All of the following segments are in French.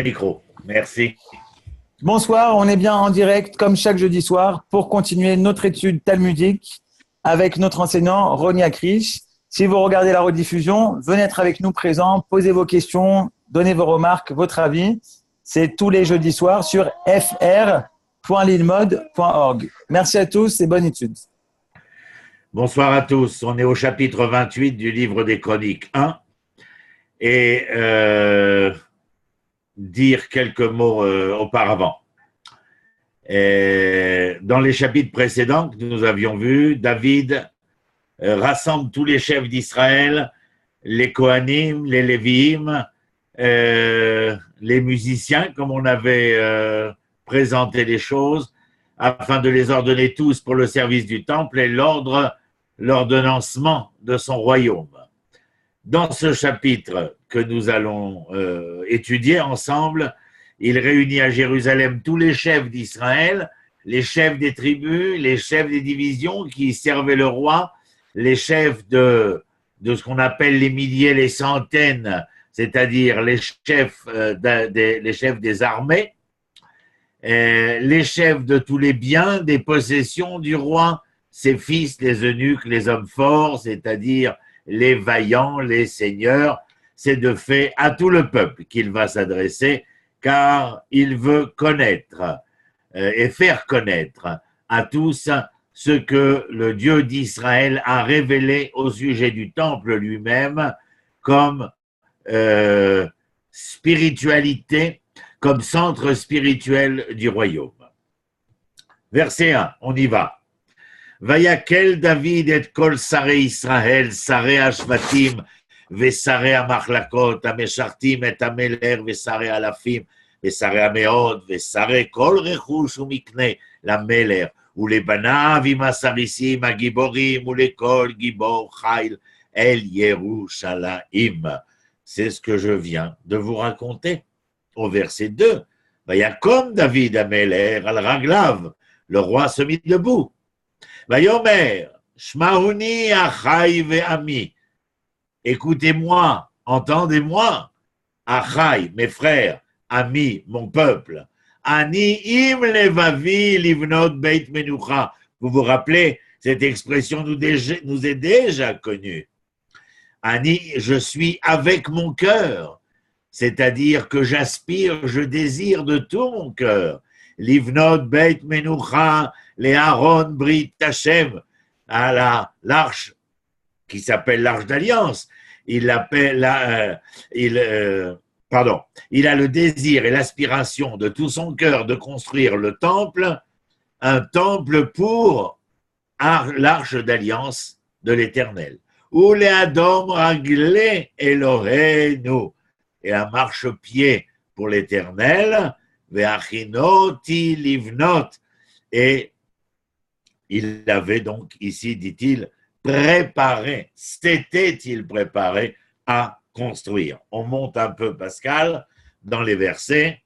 Micro. Merci. Bonsoir, on est bien en direct comme chaque jeudi soir pour continuer notre étude talmudique avec notre enseignant Roni Akrish. Si vous regardez la rediffusion, venez être avec nous présents, posez vos questions, donnez vos remarques, votre avis. C'est tous les jeudis soirs sur fr.lilmod.org. Merci à tous et bonne étude. Bonsoir à tous. On est au chapitre 28 du livre des Chroniques 1 et dire quelques mots auparavant. Dans les chapitres précédents que nous avions vus, David rassemble tous les chefs d'Israël, les Kohanim, les Lévi'im, les musiciens, comme on avait présenté les choses, afin de les ordonner tous pour le service du temple et l'ordonnancement de son royaume. Dans ce chapitre que nous allons étudier ensemble, il réunit à Jérusalem tous les chefs d'Israël, les chefs des tribus, les chefs des divisions qui servaient le roi, les chefs de ce qu'on appelle les milliers, les centaines, c'est-à-dire les chefs des armées, les chefs de tous les biens, des possessions du roi, ses fils, les eunuques, les hommes forts, c'est-à-dire les vaillants, les seigneurs. C'est de fait à tout le peuple qu'il va s'adresser, car il veut connaître et faire connaître à tous ce que le Dieu d'Israël a révélé au sujet du temple lui-même comme spiritualité, comme centre spirituel du royaume. Verset 1, on y va. Vayakel David et kol sarei Israël, sarei Ashvatim, ושרי המחלקות, המשרתים את המלך, ושרי אלפים, ושרי המאות, ושרי כל רכוש ומקנה למלך, ולבניו עם הסריסים הגיבורים, ולכל גיבור חיל אל ירושלים. C'est ce que je viens de vous raconter. Au verset 2, Vayakom David המלך על רגליו, le roi se mit debout. Vayomer, שמעוני אחי ועמי, écoutez-moi, entendez-moi, Achai, mes frères, amis, mon peuple, Ani im levavi livnot beit menucha. Vous vous rappelez, cette expression nous est déjà connue. Ani, je suis avec mon cœur, c'est-à-dire que j'aspire, je désire de tout mon cœur. Livnot beit menucha, le Aaron brit Hashem, à l'arche qui s'appelle l'Arche d'Alliance. Il a le désir et l'aspiration de tout son cœur de construire le temple, un temple pour l'Arche d'Alliance de l'Éternel. Ou les Adom Raglé Elohenu, et un marchepied pour l'Éternel, Ve'achinoti livnot, et il avait donc ici, dit-il, préparé, s'était-il préparé à construire. On monte un peu, Pascal, dans les versets,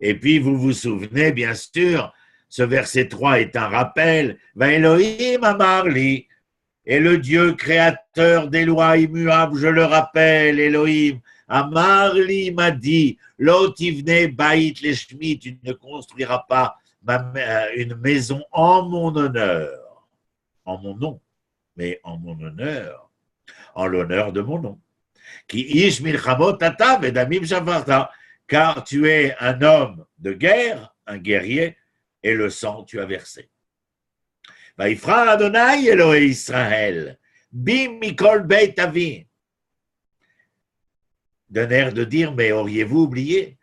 et puis vous vous souvenez, bien sûr, ce verset 3 est un rappel, Va Elohim amarli, et le Dieu créateur des lois immuables, je le rappelle, Elohim, amarli m'a dit, Lotivne bait leshmi, tu ne construiras pas une maison en mon honneur, en mon nom, mais en mon honneur, en l'honneur de mon nom. Qui ish milchamot ata vedamim shavarta, car tu es un homme de guerre, un guerrier, et le sang tu as versé. Vaifra Adonai Elohei Israël, bim mikol beit avi. D'un air de dire, mais auriez-vous oublié?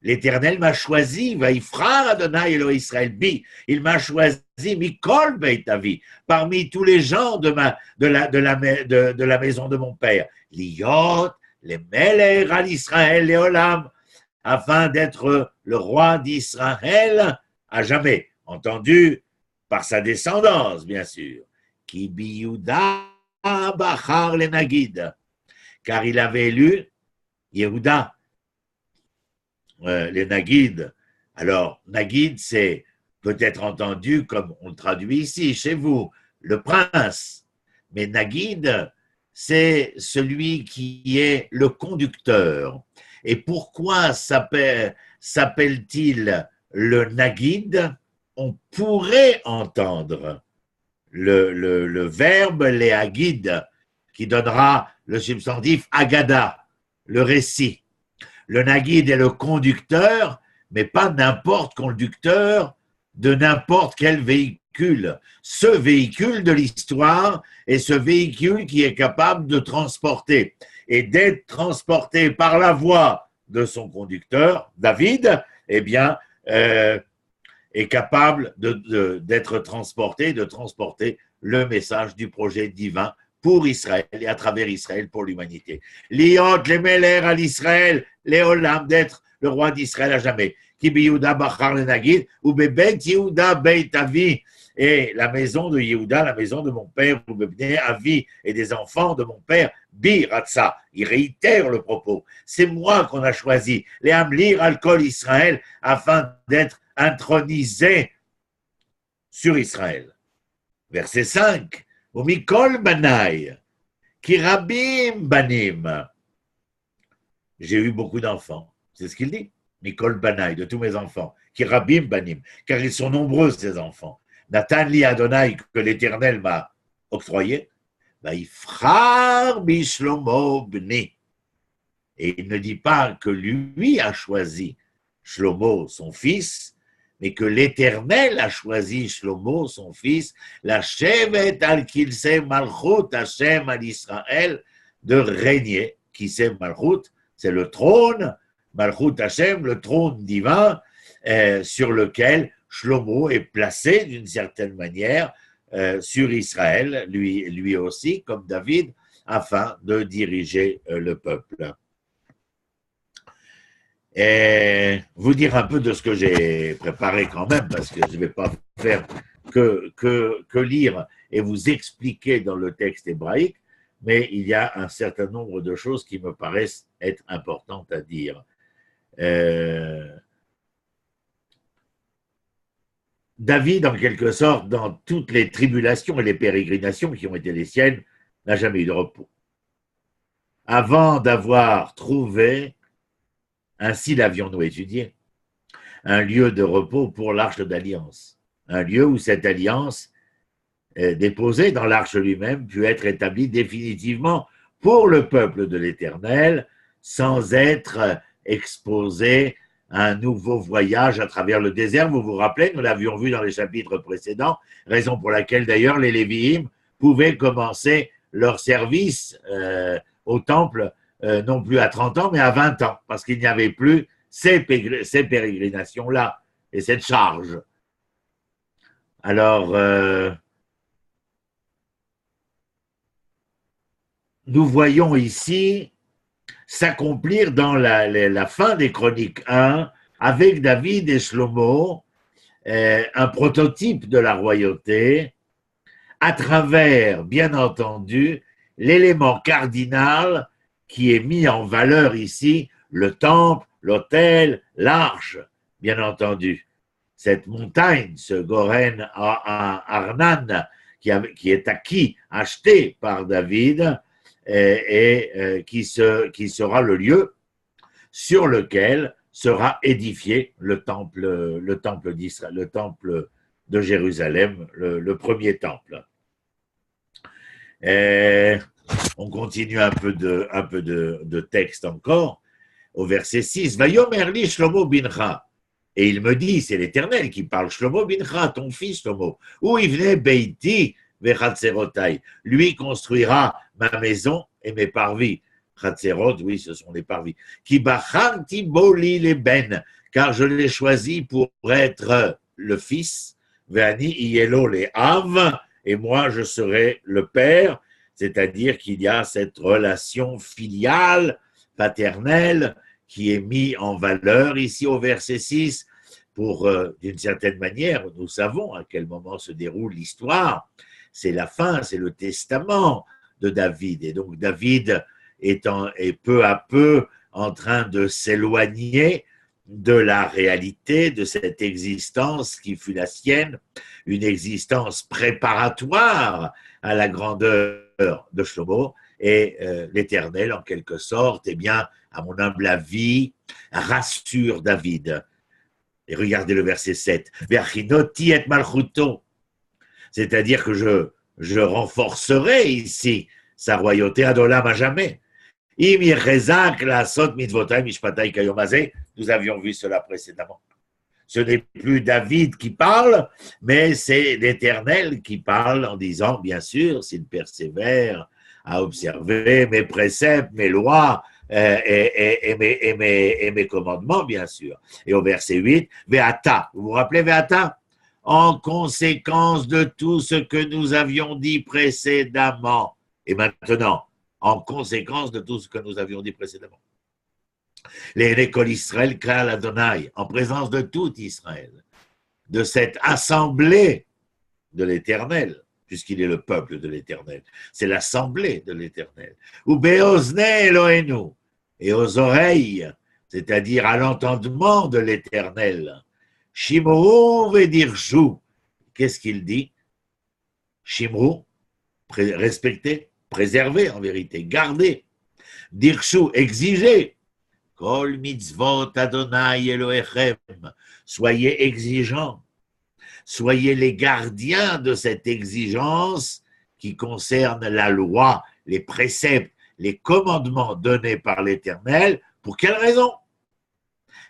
L'Éternel m'a choisi, Vaifra Adonai Elohei Israël, bi, il m'a choisi, Mikol Beit Avi, parmi tous les gens de la maison de mon père, Liot, les Meler al Israël, les Olam, afin d'être le roi d'Israël à jamais, entendu par sa descendance, bien sûr, Ki biyuda bachar le Nagid, car il avait élu Yehuda, les Nagid. Alors, Nagid, c'est peut-être entendu comme on le traduit ici, chez vous, le prince. Mais Nagid, c'est celui qui est le conducteur. Et pourquoi s'appelle-t-il le Nagid? On pourrait entendre le verbe léagid, qui donnera le substantif agada, le récit. Le Nagid est le conducteur, mais pas n'importe conducteur de n'importe quel véhicule. Ce véhicule de l'histoire est ce véhicule qui est capable de transporter et d'être transporté par la voix de son conducteur, David, eh bien, est capable d'être transporté, de transporter le message du projet divin pour Israël et à travers Israël pour l'humanité. Liot, les Meler à l'Israël, les Olam, d'être le roi d'Israël à jamais. Ki Yehuda bachar le Nagid, ou bebet Yehuda beit avi, et la maison de Yehuda, la maison de mon père, ou bebne avi, et des enfants de mon père, bi ratsa. Il réitère le propos. C'est moi qu'on a choisi, les Amlir al-Kol Israël, afin d'être intronisé sur Israël. Verset 5. Mikol banai, ki rabim banim. J'ai eu beaucoup d'enfants. C'est ce qu'il dit. Mikol banai, de tous mes enfants. Ki rabim banim. Car ils sont nombreux, ces enfants. Natan li Adonai, que l'Éternel m'a octroyé. Vaifrar bishlomo bni. Et il ne dit pas que lui a choisi Shlomo, son fils, mais que l'Éternel a choisi Shlomo, son fils, la Shevet al-Kilse Malchut Hashem al-Israël, de régner. Kilse Malchut, c'est le trône, Malchut Hashem, le trône divin, sur lequel Shlomo est placé d'une certaine manière sur Israël, lui aussi, comme David, afin de diriger le peuple. Et vous dire un peu de ce que j'ai préparé quand même, parce que je ne vais pas faire que lire et vous expliquer dans le texte hébraïque, mais il y a un certain nombre de choses qui me paraissent être importantes à dire. David, en quelque sorte, dans toutes les tribulations et les pérégrinations qui ont été les siennes, n'a jamais eu de repos. Avant d'avoir trouvé, ainsi l'avions-nous étudié, un lieu de repos pour l'arche d'alliance, un lieu où cette alliance déposée dans l'arche lui-même put être établie définitivement pour le peuple de l'Éternel, sans être exposé à un nouveau voyage à travers le désert. Vous vous rappelez, nous l'avions vu dans les chapitres précédents, raison pour laquelle d'ailleurs les Lévi'im pouvaient commencer leur service au temple non plus à 30 ans, mais à 20 ans, parce qu'il n'y avait plus ces pérégrinations-là et cette charge. Alors, nous voyons ici s'accomplir dans la fin des Chroniques 1, avec David et Shlomo, un prototype de la royauté, à travers, bien entendu, l'élément cardinal qui est mis en valeur ici, le temple, l'autel, l'arche, bien entendu. Cette montagne, ce Goren Arnan, qui est acquis, acheté par David, et qui sera le lieu sur lequel sera édifié le temple d'Israël, le temple de Jérusalem, le premier temple. Et on continue un peu de texte encore, au verset 6. Vayomer li Shlomo bincha. Et il me dit, c'est l'Éternel qui parle, Shlomo bincha, ton fils Shlomo, où il venait beiti vechatzerotai. Lui construira ma maison et mes parvis. Chatzerot, oui, ce sont les parvis. Ki bachanti boli les ben, car je l'ai choisi pour être le fils. Ve'ani ielo les av, et moi je serai le père. C'est-à-dire qu'il y a cette relation filiale, paternelle, qui est mise en valeur ici au verset 6, pour, d'une certaine manière, nous savons à quel moment se déroule l'histoire. C'est la fin, c'est le testament de David. Et donc David est peu à peu en train de s'éloigner de la réalité, de cette existence qui fut la sienne, une existence préparatoire à la grandeur de Shlomo, Et l'Éternel, en quelque sorte, eh bien, à mon humble avis, rassure David. Et regardez le verset 7. Verchinoti et malchuto. C'est-à-dire que je renforcerai ici sa royauté adolam à jamais. Nous avions vu cela précédemment. Ce n'est plus David qui parle, mais c'est l'Éternel qui parle en disant, bien sûr, s'il persévère à observer mes préceptes, mes lois et mes commandements, bien sûr. Et au verset 8, Veata, vous vous rappelez Veata? En conséquence de tout ce que nous avions dit précédemment. Et maintenant, en conséquence de tout ce que nous avions dit précédemment. L'école Israël Kal Adonai, en présence de tout Israël, de cette assemblée de l'Éternel, puisqu'il est le peuple de l'Éternel, c'est l'assemblée de l'Éternel. Ou Beozne Elohenu, et aux oreilles, c'est-à-dire à l'entendement de l'Éternel. Shimru vedirshu, qu'est-ce qu'il dit? Shimru, respecter, préserver en vérité, garder. Dirshu, exiger. Kol mitzvot Adonai Elohechem. Soyez exigeants. Soyez les gardiens de cette exigence qui concerne la loi, les préceptes, les commandements donnés par l'Éternel. Pour quelle raison?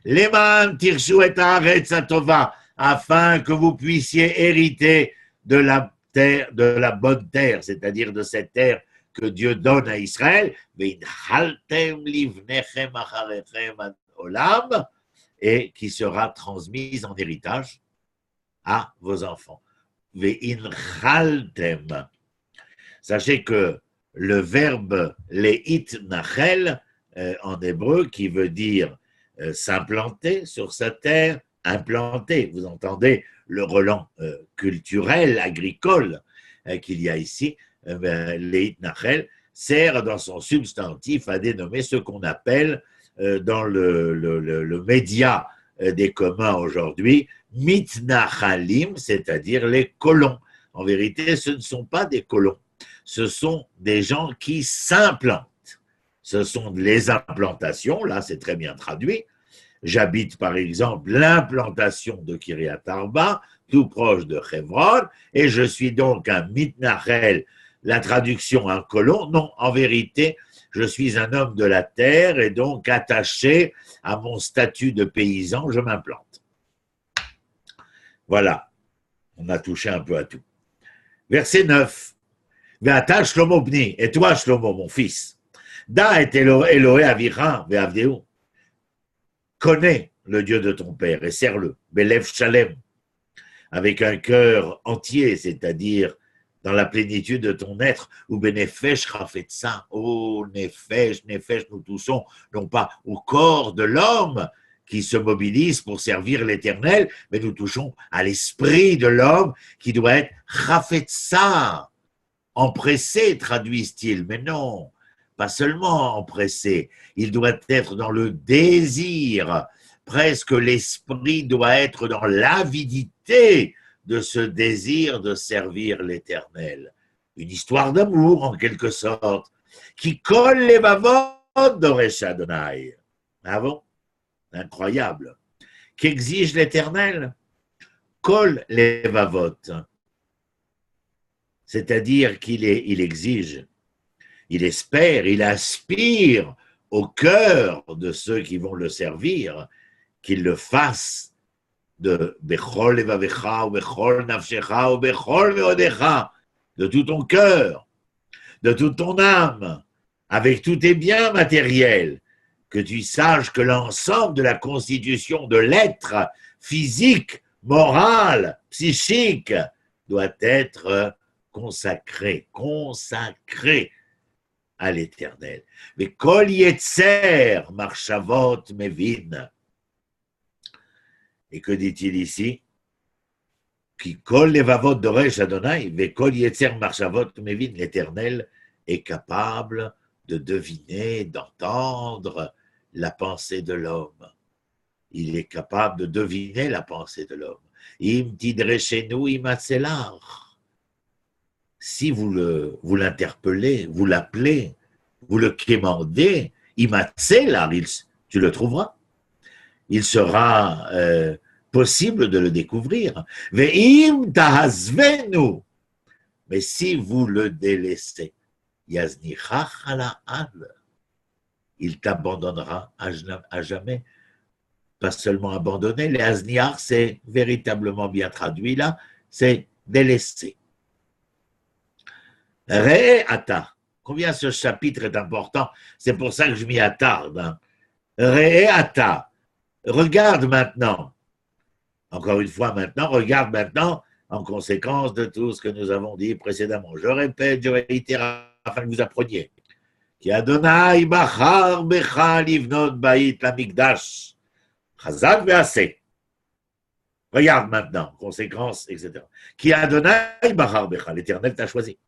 Leman tirshu et haaretz hatova, afin que vous puissiez hériter de la terre, de la bonne terre, c'est-à-dire de cette terre que Dieu donne à Israël, et qui sera transmise en héritage à vos enfants. Sachez que le verbe leit nachel en hébreu, qui veut dire s'implanter sur sa terre, implanter, vous entendez le relent culturel, agricole qu'il y a ici, leit nachel, sert dans son substantif à dénommer ce qu'on appelle dans le média des communs aujourd'hui, mitnachalim, c'est-à-dire les colons. En vérité, ce ne sont pas des colons, ce sont des gens qui s'implantent. Ce sont les implantations, là c'est très bien traduit. J'habite par exemple l'implantation de Kiryat Arba, tout proche de Hebron, et je suis donc un mitnachel. La traduction un colon, non, en vérité, je suis un homme de la terre et donc attaché à mon statut de paysan, je m'implante. Voilà, on a touché un peu à tout. Verset 9. Ve'ata Shlomo bni, et toi Shlomo, mon fils, da et Elohe avicha ve'avdeu, connais le Dieu de ton père et sers-le, belev shalem, avec un cœur entier, c'est-à-dire dans la plénitude de ton être, ou benefesh rafetsa, oh nefesh, nous touchons non pas au corps de l'homme qui se mobilise pour servir l'Éternel, mais nous touchons à l'esprit de l'homme qui doit être rafetsa, empressé, traduisent-ils, mais non, pas seulement empressé, il doit être dans le désir, presque l'esprit doit être dans l'avidité de ce désir de servir l'Éternel. Une histoire d'amour, en quelque sorte, qui colle les vavot d'Oresh Adonai. Ah bon? Incroyable. Qu'exige l'Éternel? Colle les vavot. C'est-à-dire qu'il exige, il espère, il aspire au cœur de ceux qui vont le servir, qu'il le fasse de Bechol Evavecha, ou Bechol Nafshecha, ou Bechol Meodecha, de tout ton cœur, de toute ton âme, avec tous tes biens matériels, que tu saches que l'ensemble de la constitution de l'être physique, moral, psychique, doit être consacré à l'Éternel. Mais Kol Yetzer Marchavot Mevin. Et que dit-il ici? Qui colle les vavot d'Oresh Adonai, ve kol yetzer marchavot mevin, l'Éternel est capable de deviner, d'entendre la pensée de l'homme. Il est capable de deviner la pensée de l'homme. Im tidreshenu imatzelar. Si vous l'interpellez, vous l'appelez, vous le quémandez, imatzé, tu le trouveras. Il sera possible de le découvrir. Ve'im tahazvenu. Mais si vous le délaissez, yaznichach ala'al, il t'abandonnera à jamais. Pas seulement abandonner, les azniar, c'est véritablement bien traduit là, c'est délaisser. Re'ata. Combien ce chapitre est important, c'est pour ça que je m'y attarde. Hein. Re'ata. Regarde maintenant. Encore une fois maintenant, regarde maintenant en conséquence de tout ce que nous avons dit précédemment. Je répète, je réitère afin que vous appreniez. Ki Adonai bachar becha livnot bait lamikdash. Chazak ve'aseh. Regarde maintenant, conséquences, etc. Qui Adonai bachar becha, l'Éternel t'a choisi.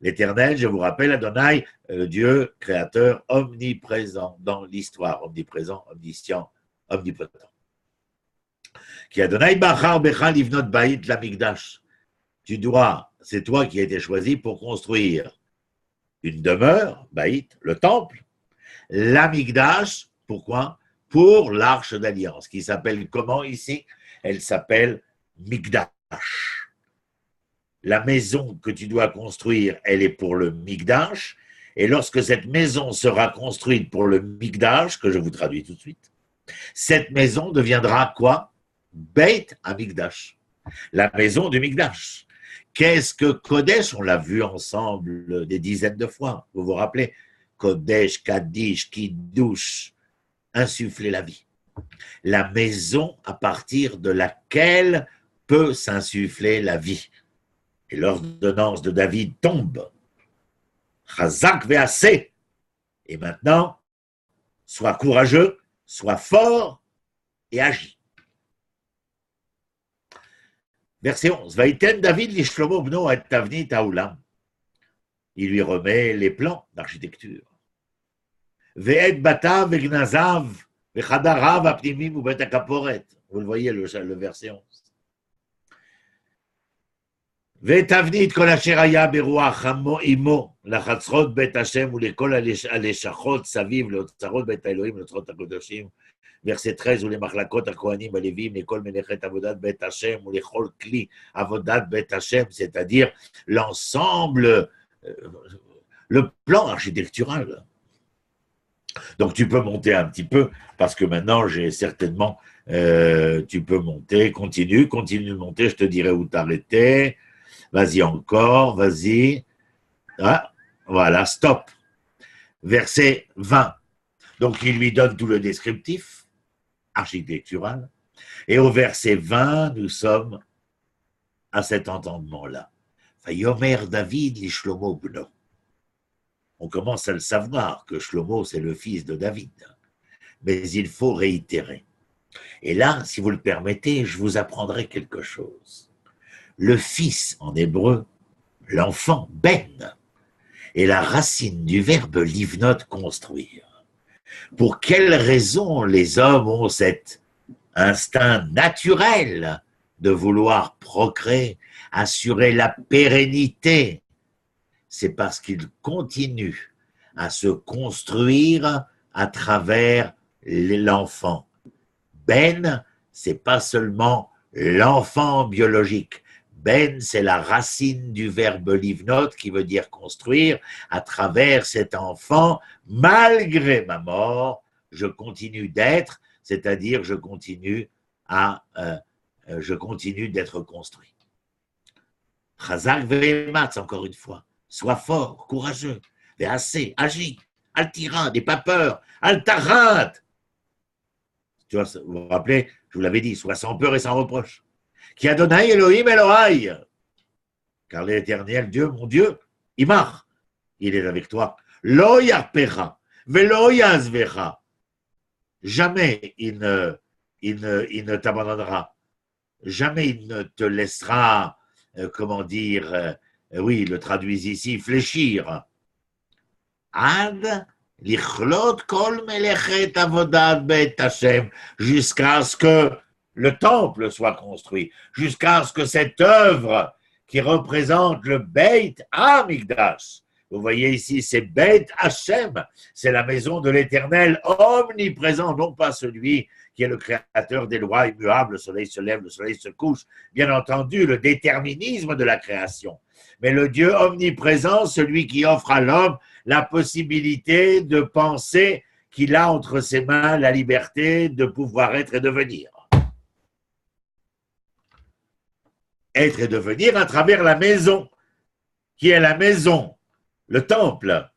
L'Éternel, je vous rappelle, Adonai, Dieu créateur omniprésent dans l'histoire, omniprésent, omniscient, omnipotent. Qui Adonai bachar becha livnot bait lamikdash. Tu dois, c'est toi qui as été choisi pour construire une demeure, baït, le temple, l'amigdash, pourquoi? Pour l'arche d'alliance, qui s'appelle comment ici? Elle s'appelle Migdash. La maison que tu dois construire, elle est pour le Migdash, et lorsque cette maison sera construite pour le Migdash, que je vous traduis tout de suite, cette maison deviendra quoi? Beit Amigdash, la maison du Migdash. Qu'est-ce que Kodesh? On l'a vu ensemble des dizaines de fois. Vous vous rappelez? Kodesh, Kaddish, Kiddush, insuffler la vie. La maison à partir de laquelle peut s'insuffler la vie. Et l'ordonnance de David tombe. Chazak ve'aseh. Et maintenant, sois courageux, sois fort et agis. Verset 11. Vaïten David li Shlomo bno et tavnit haolam. Il lui remet les plans d'architecture. Ve'et batav ve'gnazav ve'chadarav apnimim u'bet hakaporet. Vous le voyez, le verset 11. Ve'et tavnit kol asher haya beruach imo lachatzrot bet Hashem u'lekol aleshachot saviv leotzarot bet Elohim leotzarot hakodoshim. Verset 13, où les machlakot, akohanim, alevim, les kol menechet avodat bet Hashem, ou les chol kli avodat bet Hashem, c'est-à-dire l'ensemble, le plan architectural. Donc tu peux monter un petit peu, parce que maintenant j'ai certainement, tu peux monter, continue de monter, je te dirai où t'arrêter, vas-y encore, vas-y, ah, voilà, stop. Verset 20, donc il lui donne tout le descriptif, architectural. Et au verset 20, nous sommes à cet entendement-là. Vayomer David li Shlomo bno. On commence à le savoir que Shlomo, c'est le fils de David. Mais il faut réitérer. Et là, si vous le permettez, je vous apprendrai quelque chose. Le fils, en hébreu, l'enfant, ben, est la racine du verbe livnot, construire. Pour quelle raison les hommes ont cet instinct naturel de vouloir procréer, assurer la pérennité? C'est parce qu'ils continuent à se construire à travers l'enfant. Ben, c'est pas seulement l'enfant biologique. Ben, c'est la racine du verbe livnot qui veut dire construire. À travers cet enfant, malgré ma mort, je continue d'être, c'est-à-dire je continue d'être construit. Chazak ve'ematz, encore une fois. Sois fort, courageux, ve'aseh, agis, altira, n'aie pas peur, altarat. Tu vois, vous vous rappelez, je vous l'avais dit, sois sans peur et sans reproche. Qui Adonai Elohim Elohai, car l'Éternel Dieu, mon Dieu, Imar, il est avec toi. Lo yarpecha, velo yazvecha. Jamais il ne t'abandonnera. Jamais il ne te laissera, oui, le traduis ici, fléchir. Ad lichlot kol melechet avodat bet Hashem, jusqu'à ce que le temple soit construit, jusqu'à ce que cette œuvre qui représente le Beit Hamikdash, Vous voyez ici, c'est Beit Hachem, c'est la maison de l'Éternel omniprésent, non pas celui qui est le créateur des lois immuables, le soleil se lève, le soleil se couche, bien entendu, le déterminisme de la création, mais le Dieu omniprésent, celui qui offre à l'homme la possibilité de penser qu'il a entre ses mains la liberté de pouvoir être et devenir. Être et devenir à travers la maison, qui est la maison, le temple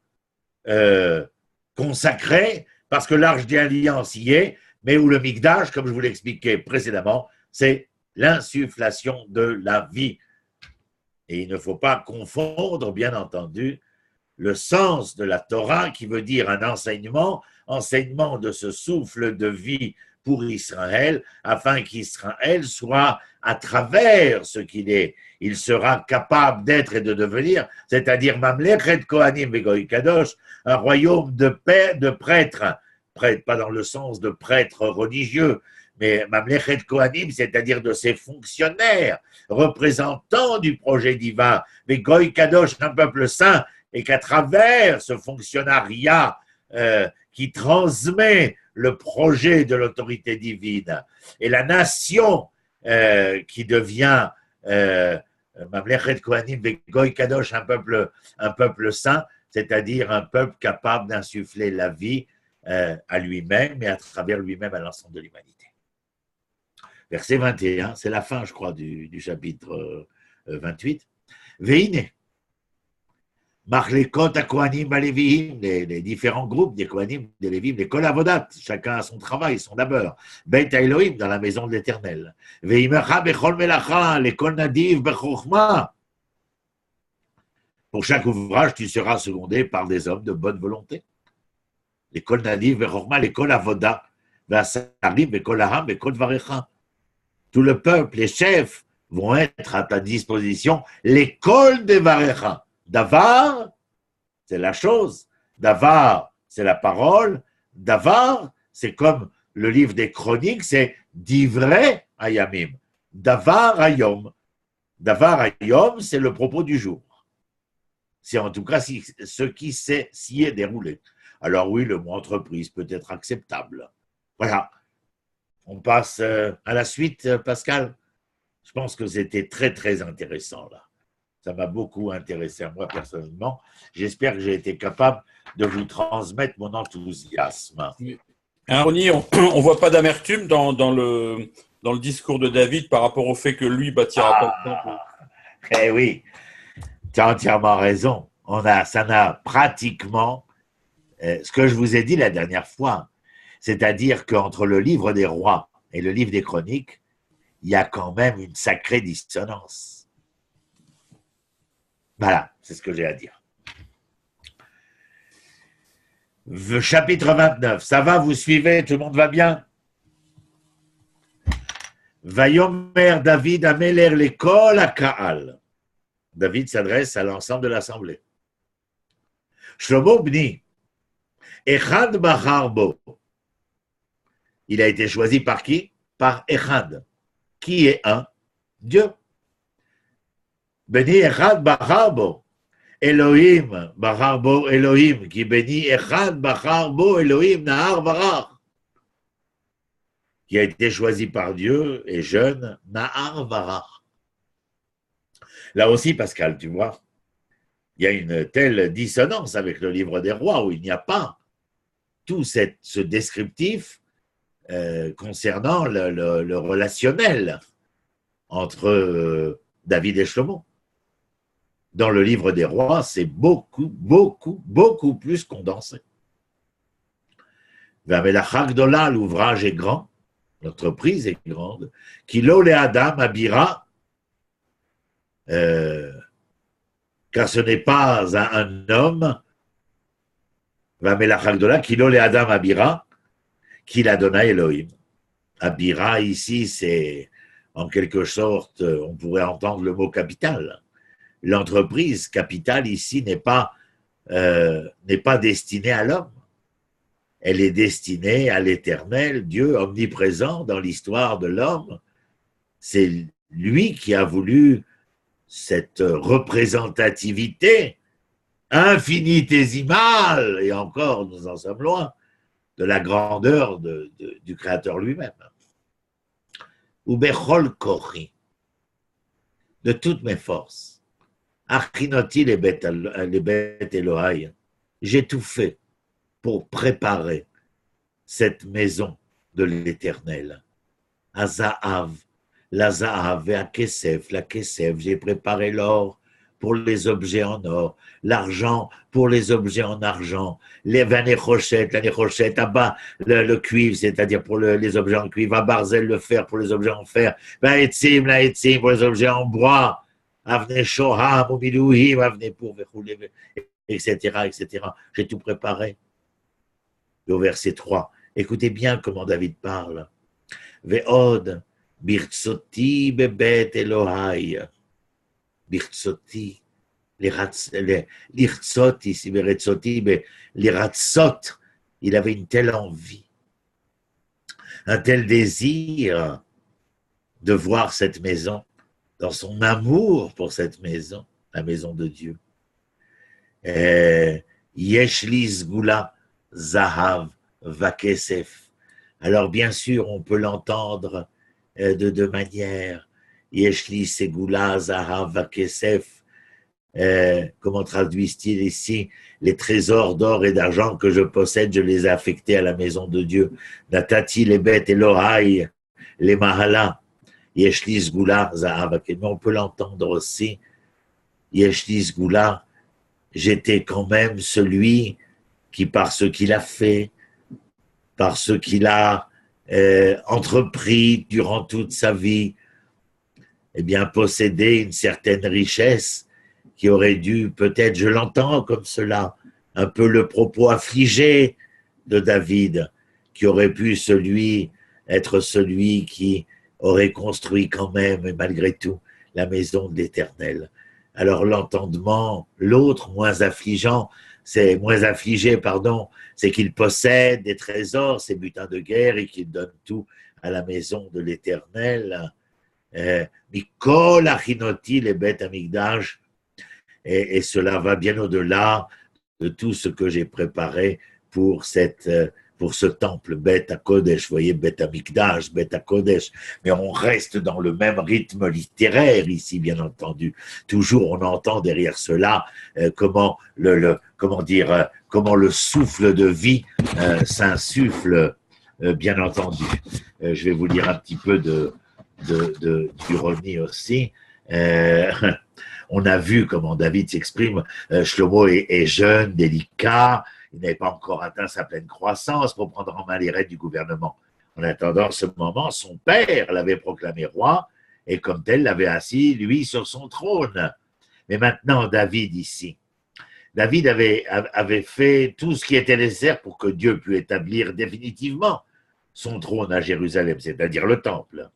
consacré, parce que l'Arche d'Alliance y est, mais où le Mikdash, comme je vous l'expliquais précédemment, c'est l'insufflation de la vie. Et il ne faut pas confondre, bien entendu, le sens de la Torah, qui veut dire un enseignement de ce souffle de vie pour Israël, afin qu'Israël soit à travers ce qu'il est, il sera capable d'être et de devenir, c'est-à-dire Mamlechet Kohanim Vegoy Kadosh, un royaume de prêtres, pas dans le sens de prêtres religieux, mais Mamlechet Kohanim, c'est-à-dire de ses fonctionnaires, représentants du projet divin, Vegoy Kadosh, un peuple saint, et qu'à travers ce fonctionnariat qui transmet le projet de l'autorité divine et la nation qui devient Mamlechet Kohanim Vegoy Kadosh, un peuple saint, c'est-à-dire un peuple capable d'insuffler la vie à lui-même et à travers lui-même à l'ensemble de l'humanité. Verset 21, c'est la fin, je crois, du chapitre 28. Veine. Marlekot HaKohanim HaLeviim, les différents groupes des Kohanim, des Lévim, les Kol Avodat, chacun a son travail, son labeur. Beit HaElohim, dans la maison de l'Éternel. Veimecha Bechol Melacha, les Kol Nadiv Bechochma. Pour chaque ouvrage, tu seras secondé par des hommes de bonne volonté. Les Kol Nadiv Bechochma, les Kol Avodat, Vasarim, Bekol Aham, Bekol Varecha. Tout le peuple, les chefs, vont être à ta disposition, les Kol de Varecha. Davar, c'est la chose. Davar, c'est la parole. Davar, c'est comme le livre des chroniques, c'est Divrei Hayamim. Davar Hayom. Davar Hayom, c'est le propos du jour. C'est en tout cas ce qui s'y est déroulé. Alors oui, le mot entreprise peut être acceptable. Voilà. On passe à la suite, Pascal. Je pense que c'était très, très intéressant là. Ça m'a beaucoup intéressé à moi personnellement. J'espère que j'ai été capable de vous transmettre mon enthousiasme. Hein, Ronnie, on ne voit pas d'amertume dans le discours de David par rapport au fait que lui bâtira pas le temple. Eh oui, tu as entièrement raison. Ça n'a pratiquement ce que je vous ai dit la dernière fois, c'est-à-dire qu'entre le livre des rois et le livre des chroniques, il y a quand même une sacrée dissonance. Voilà, c'est ce que j'ai à dire. Chapitre 29, ça va, vous suivez, tout le monde va bien? Vayomer David Ameler l'école à Kaal. David s'adresse à l'ensemble de l'assemblée. Shlomo Bni, Echad Bacharbo. Il a été choisi par qui? Par Echad. Qui est un? Dieu. Beni Echad Bacharbo. Elohim Bacharbo Elohim. Qui Beni Echad Bacharbo Elohim Nahar Barach. Qui a été choisi par Dieu et jeune Nahar Barach. Là aussi, Pascal, tu vois, il y a une telle dissonance avec le livre des rois où il n'y a pas tout ce descriptif concernant le relationnel entre David et Shlomo. Dans le livre des rois, c'est beaucoup, beaucoup, beaucoup plus condensé. Vamelach Gdola, l'ouvrage est grand, l'entreprise est grande. Kilo le Adam Abira, car ce n'est pas un homme, Vamelach Gdola, Kilo le Adam Abira, qu'il a donné Elohim. Abira, ici, c'est en quelque sorte, on pourrait entendre le mot capital. L'entreprise capitale ici n'est pas destinée à l'homme. Elle est destinée à l'Éternel, Dieu omniprésent dans l'histoire de l'homme. C'est lui qui a voulu cette représentativité infinitésimale, et encore nous en sommes loin, de la grandeur du Créateur lui-même. Ou bechol kori, de toutes mes forces. Achinoti les bêtes Elohai, j'ai tout fait pour préparer cette maison de l'Éternel. Azahav, la Zahav et à Kesef, la Kesef, j'ai préparé l'or pour les objets en or, l'argent pour les objets en argent, les vanéchochettes, la néchochette, Abba, le cuivre, c'est-à-dire pour les objets en cuivre, Abarzel, le fer pour les objets en fer, la etzim pour les objets en bois, Avne shoham, ou milouhim, Avne pour, etc., etc. J'ai tout préparé. Et au verset 3, écoutez bien comment David parle. Ve'od, birtsoti bebet Elohai. Birtsoti, l'irtsot ici, les ratsot, il avait une telle envie, un tel désir de voir cette maison, dans son amour pour cette maison, la maison de Dieu. Yeshli zgula zahav vakesef. Alors bien sûr, on peut l'entendre de deux manières. Yeshli segula zahav vakesef. Comment traduisent-ils ici? Les trésors d'or et d'argent que je possède, je les ai affectés à la maison de Dieu. Natati les bêtes Elohai, les mahala. Yeshli zgula zahav vakesef. Mais on peut l'entendre aussi. Yeshli zgula, j'étais quand même celui qui, par ce qu'il a fait, par ce qu'il a entrepris durant toute sa vie, eh bien, possédait une certaine richesse qui aurait dû, peut-être, je l'entends comme cela, un peu le propos affligé de David, qui aurait pu être celui qui aurait construit quand même, et malgré tout, la maison de l'Éternel. Alors l'entendement, l'autre, moins affligé, c'est qu'il possède des trésors, ses butins de guerre, et qu'il donne tout à la maison de l'Éternel. Mikol achinoti les bêtes amigdash, et cela va bien au-delà de tout ce que j'ai préparé pour ce temple, Beth HaKodesh, vous voyez, Beth HaMikdash, Beth HaKodesh, mais on reste dans le même rythme littéraire ici, bien entendu. Toujours, on entend derrière cela comment le souffle de vie s'insuffle, bien entendu. Je vais vous lire un petit peu d'ironie aussi. On a vu comment David s'exprime. Shlomo est jeune, délicat, il n'avait pas encore atteint sa pleine croissance pour prendre en main les rênes du gouvernement. En attendant ce moment, son père l'avait proclamé roi et comme tel l'avait assis, lui, sur son trône. Mais maintenant, David ici, David avait fait tout ce qui était nécessaire pour que Dieu puisse établir définitivement son trône à Jérusalem, c'est-à-dire le temple.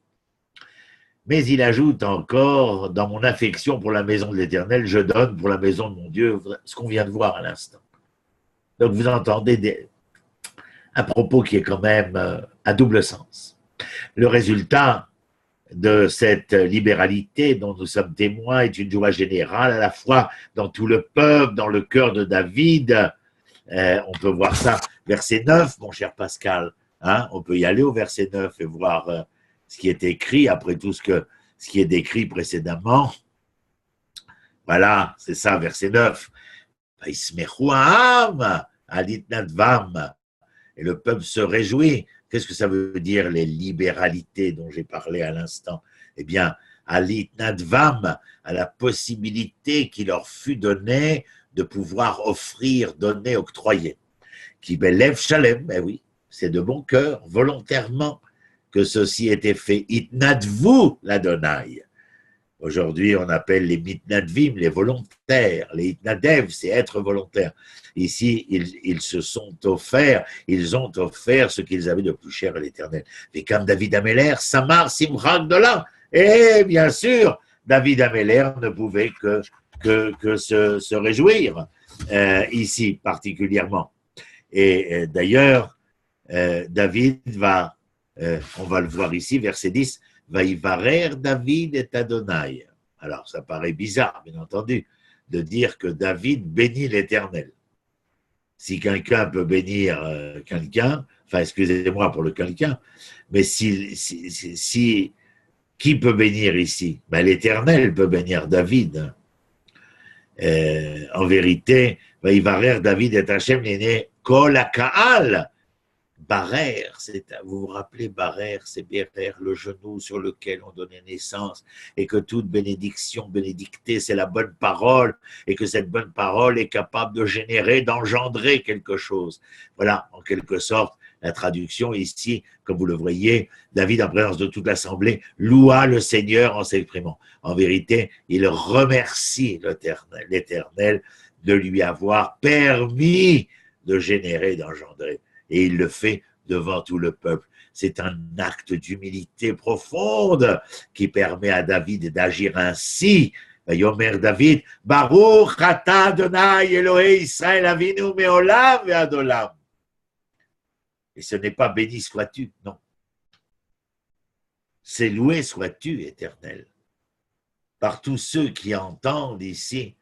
Mais il ajoute encore, dans mon affection pour la maison de l'Éternel, je donne pour la maison de mon Dieu ce qu'on vient de voir à l'instant. Donc vous entendez un propos qui est quand même à double sens. Le résultat de cette libéralité dont nous sommes témoins est une joie générale à la fois dans tout le peuple, dans le cœur de David. On peut voir ça, verset 9, mon cher Pascal. Hein, on peut y aller au verset 9 et voir ce qui est écrit après tout ce qui est décrit précédemment. Voilà, c'est ça, verset 9. Et le peuple se réjouit. Qu'est-ce que ça veut dire, les libéralités dont j'ai parlé à l'instant? Eh bien, alitnadvam, à la possibilité qui leur fut donnée de pouvoir offrir, donner, octroyer. Qui belev shalem, eh oui, c'est de bon cœur, volontairement, que ceci était fait. Itnadvu l'Adonai. Aujourd'hui, on appelle les mitnadvim, les volontaires. Les itnadev, c'est être volontaire. Ici, ils se sont offerts, ils ont offert ce qu'ils avaient de plus cher à l'Éternel. Et comme David Améler, Samar Simrak de là. Et bien sûr, David Améler ne pouvait que se réjouir, ici particulièrement. Et d'ailleurs, David va, on va le voir ici, verset 10, Vaïvarer David et Adonai. Alors, ça paraît bizarre, bien entendu, de dire que David bénit l'Éternel. Si quelqu'un peut bénir quelqu'un, enfin, excusez-moi pour le quelqu'un, mais qui peut bénir ici? Ben, l'Éternel peut bénir David. En vérité, Vaïvarer David et Hachem l'aîné, Kol HaKaal. Barer, vous vous rappelez, Barer, c'est Bérer, le genou sur lequel on donnait naissance, et que toute bénédiction, bénédictée, c'est la bonne parole, et que cette bonne parole est capable de générer, d'engendrer quelque chose. Voilà, en quelque sorte, la traduction ici, comme vous le voyez, David, en présence de toute l'assemblée, loua le Seigneur en s'exprimant. En vérité, il remercie l'Éternel de lui avoir permis de générer, d'engendrer. Et il le fait devant tout le peuple. C'est un acte d'humilité profonde qui permet à David d'agir ainsi. Yomer David, Baruch ata Adonai Elohei Israël Avinu me'olam ve'ad-olam. Et ce n'est pas béni sois-tu, non. C'est loué sois-tu, Éternel, par tous ceux qui entendent ici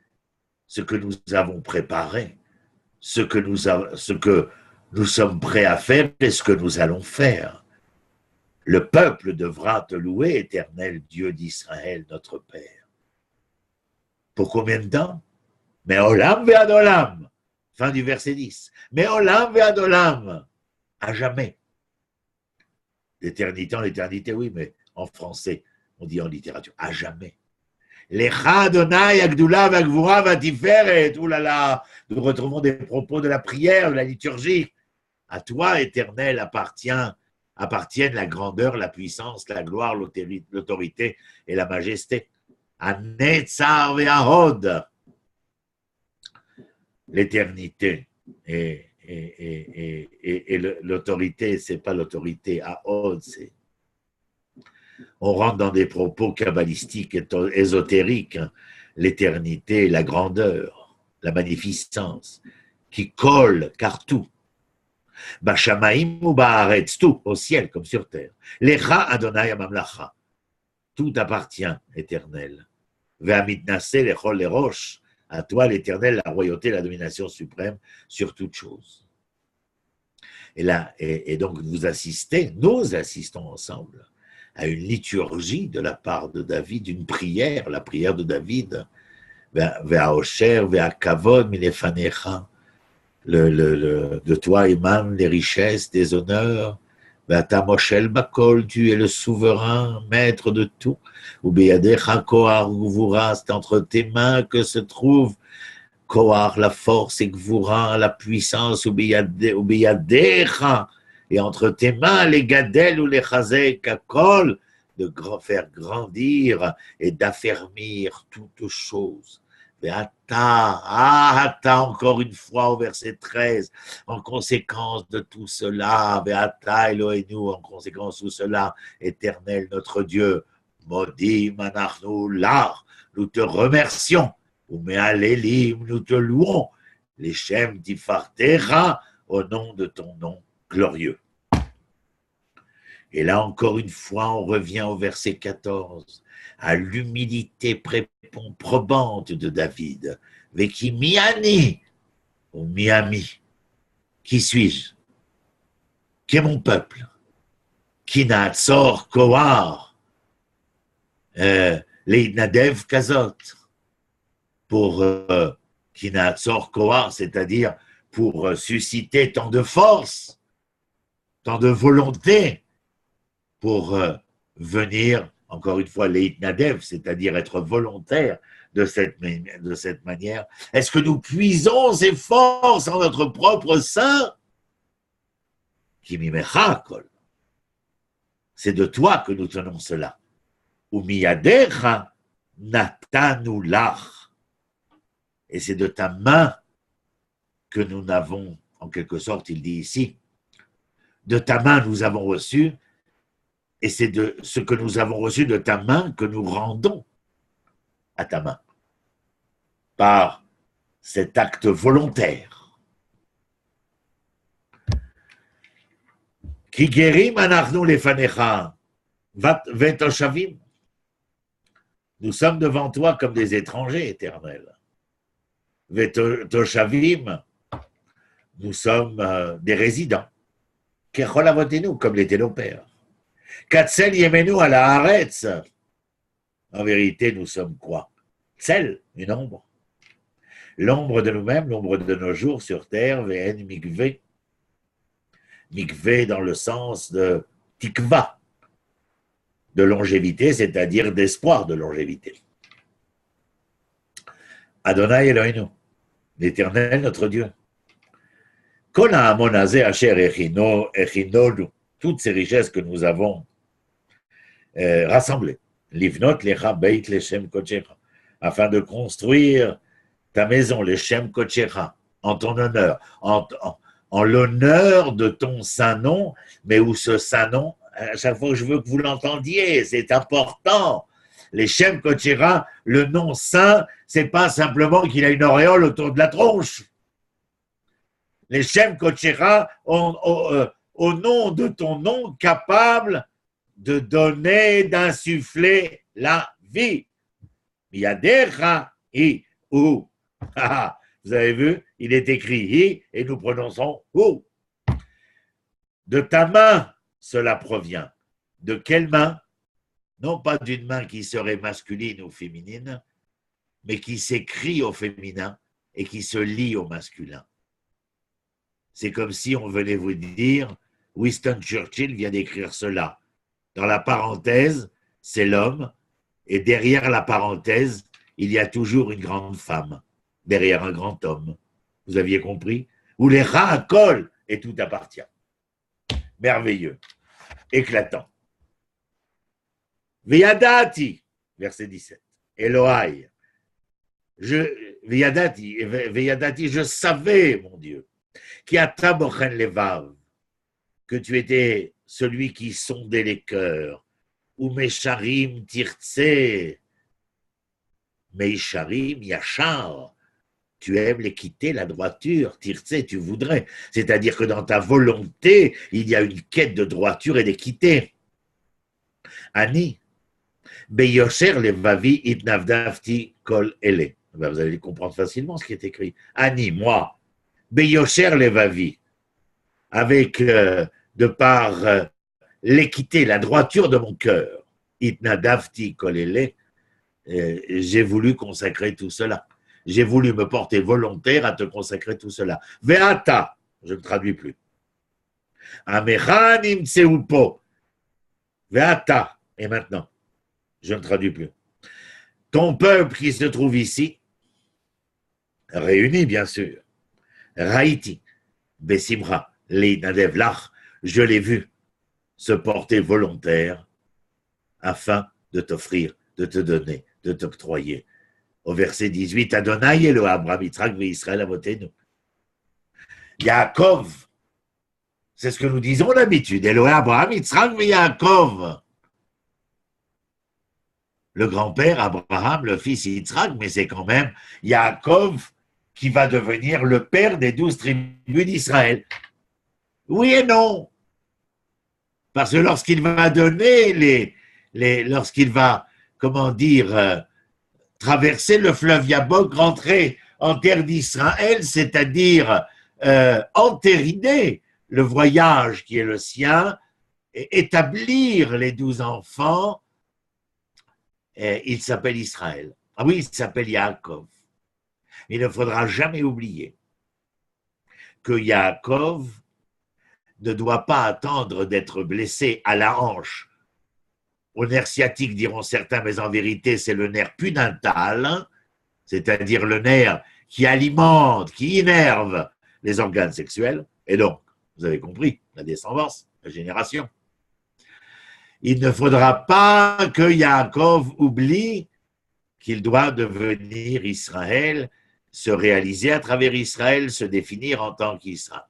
ce que nous avons préparé, ce que nous sommes prêts à faire et ce que nous allons faire. Le peuple devra te louer, Éternel Dieu d'Israël, notre Père. Pour combien de temps? Mais olam ve'ad olam. Fin du verset 10. Mais olam ve'ad olam. À jamais. L'éternité en l'éternité, oui, mais en français, on dit en littérature, à jamais. Lecha Adonai Agdula Vagvura Vatiferet. Ouh là là, nous retrouvons des propos de la prière, de la liturgie. À toi, Éternel, appartiennent la grandeur, la puissance, la gloire, l'autorité et la majesté. Anetzar ve'ahod. L'éternité et l'autorité, c'est pas l'autorité à Hod, c'est. On rentre dans des propos kabbalistiques et ésotériques, hein. L'éternité, la grandeur, la magnificence, qui colle car tout. Bashamaim ou ba'aretz, tout, au ciel comme sur terre. Lecha Adonai Amamlacha, tout appartient, Éternel. Ve'amitnase lechol lerosh, à toi, l'Éternel, la royauté, la domination suprême sur toute chose. Et là, et donc nous assistons ensemble à une liturgie de la part de David, une prière, la prière de David, Ve'aosher, ve'akavod milefanecha, de toi émanent les richesses, des honneurs, Ve'ata moshel bakol, tu es le souverain, maître de tout, Ubeyadecha koar gvura, c'est entre tes mains que se trouve koar, la force, et gvura, la puissance, Ubeyadecha, et entre tes mains, les gadel ou les chazek, kakol, de faire grandir et d'affermir toutes choses. Ata, encore une fois au verset 13, en conséquence de tout cela, Beata Elohenu, en conséquence de tout cela, Éternel notre Dieu, Modim anachnu lach, nous te remercions, Umealelim, nous te louons, les Shem Tifartecha, au nom de ton nom glorieux. Et là, encore une fois, on revient au verset 14, à l'humilité probante de David. Veki miani, ou miami, qui suis-je? Qui est mon peuple? Qui n'a tsor kohar, leidnadev kazot, pour qui n'a tsor kohar, c'est-à-dire pour susciter tant de force, tant de volonté, pour venir, encore une fois, leitnadev, c'est-à-dire être volontaire de cette manière. Est-ce que nous puisons ces forces en notre propre sein? C'est de toi que nous tenons cela. Umiyadecha natanu lach. Et c'est de ta main que nous n'avons, en quelque sorte, il dit ici, de ta main nous avons reçu. Et c'est de ce que nous avons reçu de ta main que nous rendons à ta main, par cet acte volontaire. Ki gerim anachnu lefanecha vetoshavim. Nous sommes devant toi comme des étrangers, Éternel. Vetoshavim, nous sommes des résidents. Kechol avotenu, comme l'étaient nos pères. Katzel yemenu à la haaretz. En vérité, nous sommes quoi? Tzel, une ombre. L'ombre de nous-mêmes, l'ombre de nos jours sur terre, VN mikvé. Mikvé dans le sens de tikva, de longévité, c'est-à-dire d'espoir de longévité. Adonai Eloheinu, l'Éternel, notre Dieu. Kol ha'amon hazeh asher echinonu, toutes ces richesses que nous avons rassemblées, livnot lecha beit leshem kodshecha, afin de construire ta maison, leshem kodshecha, en ton honneur, en l'honneur de ton saint nom, mais où ce saint nom, à chaque fois que je veux que vous l'entendiez, c'est important. Les Shem Kodshecha, le nom saint, c'est pas simplement qu'il a une auréole autour de la tronche. Les Shem Kodshecha, au nom de ton nom, capable de donner, d'insuffler la vie. Yadecha hi ou. Vous avez vu, il est écrit hi et nous prononçons ou. De ta main, cela provient. De quelle main? Non pas d'une main qui serait masculine ou féminine, mais qui s'écrit au féminin et qui se lit au masculin. C'est comme si on venait vous dire, Winston Churchill vient d'écrire cela. Dans la parenthèse, c'est l'homme, et derrière la parenthèse, il y a toujours une grande femme, derrière un grand homme. Vous aviez compris? Où les rats collent et tout appartient. Merveilleux, éclatant. Veyadati, verset 17. Elohai. Veyadati, je savais, mon Dieu, qui a tabochen levav, que tu étais celui qui sondait les cœurs, ou mesharim tirtse, mesharim yachar, tu aimes l'équité, la droiture, tirtse, tu voudrais. C'est-à-dire que dans ta volonté, il y a une quête de droiture et d'équité. Ani, Beyosher levavi itnavdavti kol ele. Vous allez comprendre facilement ce qui est écrit. Ani, moi, Beyosher levavi, avec, de par l'équité, la droiture de mon cœur, itnavdavti kol ele, j'ai voulu consacrer tout cela. J'ai voulu me porter volontaire à te consacrer tout cela. Veata, je ne traduis plus. Amecha nimtseupo. Veata, et maintenant. Je ne traduis plus. Ton peuple qui se trouve ici, réuni bien sûr, Raïti, Bessimra, Leinadev Lach, je l'ai vu se porter volontaire afin de t'offrir, de te donner, de t'octroyer. Au verset 18, Adonai Elo Abraham, Yitzhak ve Israël avotenu. Yaakov, c'est ce que nous disons d'habitude, Elo Abraham, Yitzhak ve Yaakov. Le grand-père Abraham, le fils Yitzhak, mais c'est quand même Yaakov qui va devenir le père des 12 tribus d'Israël. Oui et non. Parce que lorsqu'il va donner lorsqu'il va, comment dire, traverser le fleuve Yabok, rentrer en terre d'Israël, c'est-à-dire entériner le voyage qui est le sien, et établir les 12 enfants, il s'appelle Israël. Ah oui, il s'appelle Yaakov. Il ne faudra jamais oublier que Yaakov ne doit pas attendre d'être blessé à la hanche. Au nerf sciatique, diront certains, mais en vérité, c'est le nerf pudendal, c'est-à-dire le nerf qui alimente, qui innerve les organes sexuels. Et donc, vous avez compris, la descendance, la génération. Il ne faudra pas que Yaakov oublie qu'il doit devenir Israël, se réaliser à travers Israël, se définir en tant qu'Israël.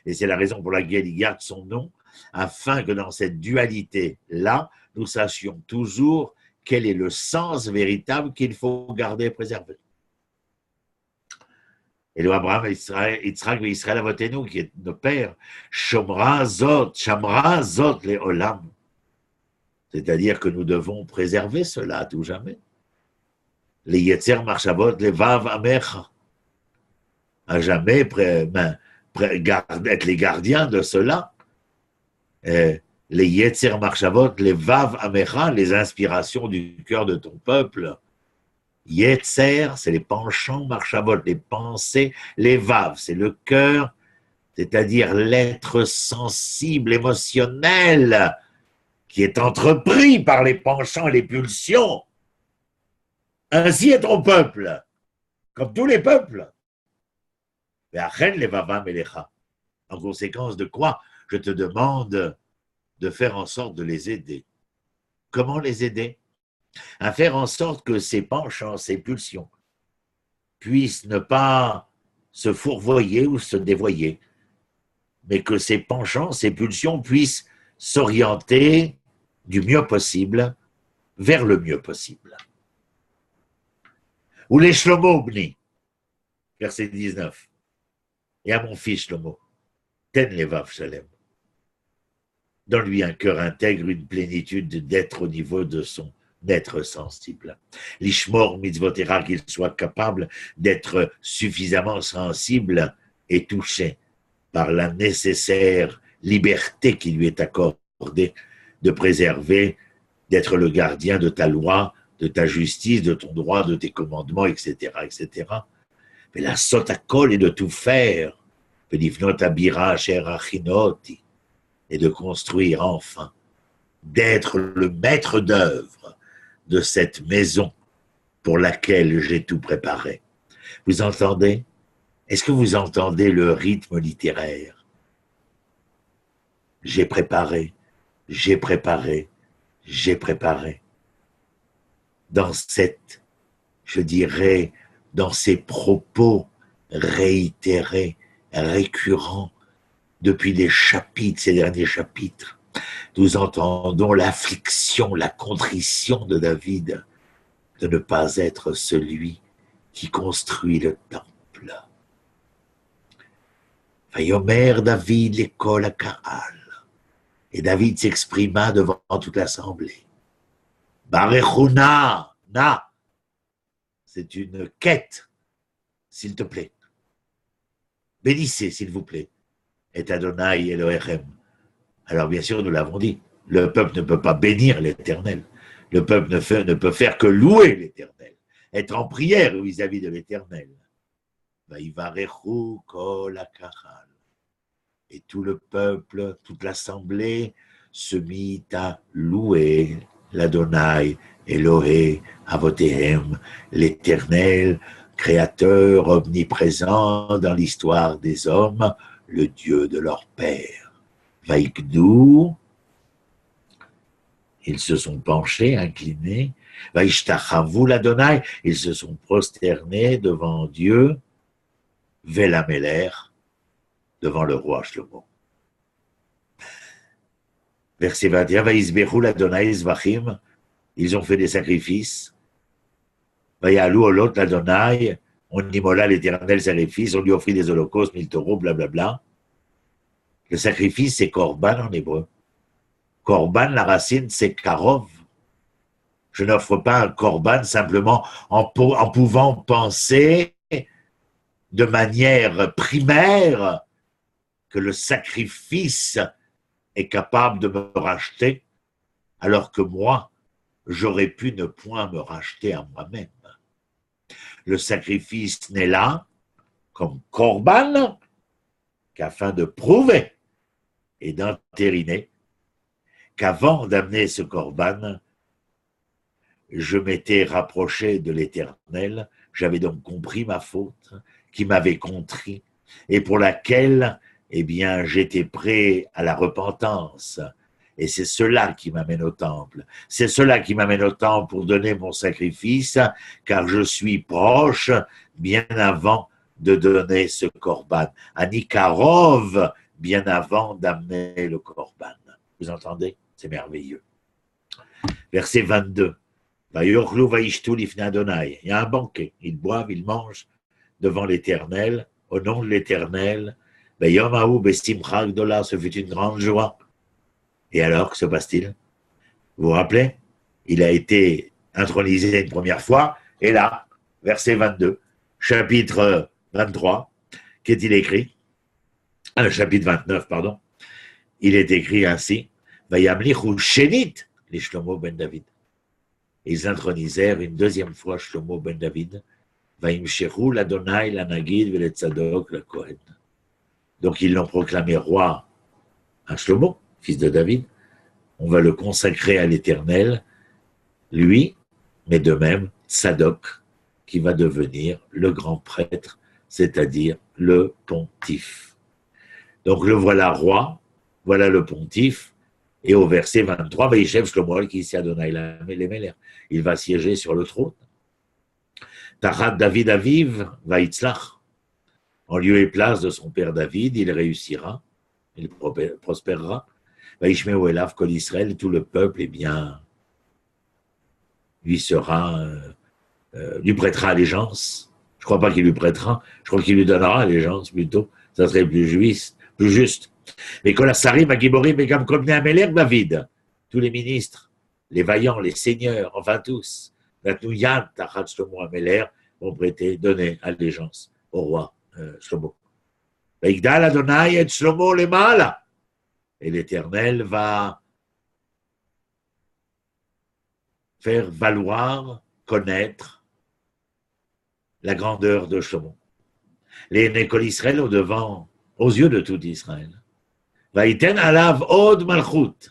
Et c'est la raison pour laquelle il garde son nom, afin que dans cette dualité-là, nous sachions toujours quel est le sens véritable qu'il faut garder et préserver. Et le Abraham, Yitzhak et Israël avotenu, qui est nos pères, Shomra Zot le Olam. C'est-à-dire que nous devons préserver cela à tout jamais. Les Yetzer Marchavot, les Vav Amecha, à jamais être les gardiens de cela. Les Yetzer Marchavot, les Vav Amecha, les inspirations du cœur de ton peuple. Yetzer, c'est les penchants, Marchavot, les pensées, les Vav, c'est le cœur, c'est-à-dire l'être sensible, émotionnel, qui est entrepris par les penchants et les pulsions. Ainsi est ton peuple, comme tous les peuples. En conséquence de quoi, je te demande de faire en sorte de les aider. Comment les aider? À faire en sorte que ces penchants, ces pulsions puissent ne pas se fourvoyer ou se dévoyer, mais que ces penchants, ces pulsions puissent s'orienter du mieux possible vers le mieux possible. Ou les Shlomo Bni, verset 19. Et à mon fils Shlomo, ten levav shalem. Donne-lui un cœur intègre, une plénitude d'être au niveau de son être sensible. L'ishmor mitzvotera, qu'il soit capable d'être suffisamment sensible et touché par la nécessaire liberté qui lui est accordée de préserver, d'être le gardien de ta loi, de ta justice, de ton droit, de tes commandements, etc., etc. Mais la sotakol est de tout faire, et de construire enfin, d'être le maître d'œuvre de cette maison pour laquelle j'ai tout préparé. Vous entendez? Est-ce que vous entendez le rythme littéraire? J'ai préparé, j'ai préparé, j'ai préparé. Dans cette, je dirais, dans ces propos réitérés, récurrents, depuis des chapitres, ces derniers chapitres, nous entendons l'affliction, la contrition de David de ne pas être celui qui construit le temple. Vayomer David l'école à Kaal. Et David s'exprima devant toute l'assemblée. Barechuna, na, c'est une quête, s'il te plaît. Bénissez, s'il vous plaît. Et Adonai Elohechem. Alors bien sûr, nous l'avons dit, le peuple ne peut pas bénir l'Éternel. Le peuple ne peut faire que louer l'Éternel, être en prière vis-à-vis de l'Éternel. Vaïvarechu kol hakahal. Et tout le peuple, toute l'assemblée se mit à louer l'Adonai Elohé Avotehem, l'Éternel, créateur omniprésent dans l'histoire des hommes, le Dieu de leur père. Vaïkdou, ils se sont penchés, inclinés. Vaïshtachavu l'Adonai, ils se sont prosternés devant Dieu. Velameler, devant le roi Shlomo. Verset 21, Vaïsbechu l'Adonai zvachim, ils ont fait des sacrifices. Vaïalou olot l'Adonai, on immola l'Éternel sacrifice, on lui offrit des holocaustes, 1000 taureaux, blablabla. Le sacrifice, c'est korban en hébreu. Korban, la racine, c'est karov. Je n'offre pas un korban simplement en pouvant penser de manière primaire que le sacrifice est capable de me racheter, alors que moi, j'aurais pu ne point me racheter à moi-même. Le sacrifice n'est là comme korban qu'afin de prouver et d'entériner qu'avant d'amener ce korban, je m'étais rapproché de l'Éternel, j'avais donc compris ma faute, qui m'avait contrit, et pour laquelle, eh bien, j'étais prêt à la repentance. Et c'est cela qui m'amène au temple. C'est cela qui m'amène au temple pour donner mon sacrifice, car je suis proche bien avant de donner ce korban. Anikarov, bien avant d'amener le korban. Vous entendez? C'est merveilleux. Verset 22. Il y a un banquet. Ils boivent, ils mangent devant l'Éternel, au nom de l'Éternel. Ce fut une grande joie. Et alors, que se passe-t-il? Vous vous rappelez? Il a été intronisé une première fois, et là, verset 22, chapitre 23, qu'est-il écrit? Chapitre 29, pardon. Il est écrit ainsi, Vayamlichu Shenit les Shlomo ben David. Ils intronisèrent une deuxième fois Shlomo ben David, Vayimshechu l'Adonai, la Nagid, le Tzadok, le Kohen. Donc ils l'ont proclamé roi à Shlomo, fils de David. On va le consacrer à l'Éternel, lui, mais de même Tzadok, qui va devenir le grand prêtre, c'est-à-dire le pontife. Donc le voilà roi, voilà le pontife, et au verset 23, Vaïchev Shlomo qui ici Adonai les Meler. Il va siéger sur le trône. Tachat David Aviv Vaïtzlach. En lieu et place de son père David, il réussira, il prospérera. Vaïshmeu Elav Kol Israël, tout le peuple, eh bien, lui prêtera allégeance. Je ne crois pas qu'il lui prêtera, je crois qu'il lui donnera allégeance plutôt. Ça serait plus juste. Mais Kolasarim, Agiborim, et Gam Kolbnei Ameler, David, tous les ministres, les vaillants, les seigneurs, enfin tous, Natnuyad, Tachat Shlomo Ameler, vont donner allégeance au roi Shlomo. Veigdal Adonai et Shlomo Lemala. Et l'Éternel va faire valoir, connaître la grandeur de Shlomo. Les Nekol Israël aux yeux de tout Israël. Vaïten alav od malchut.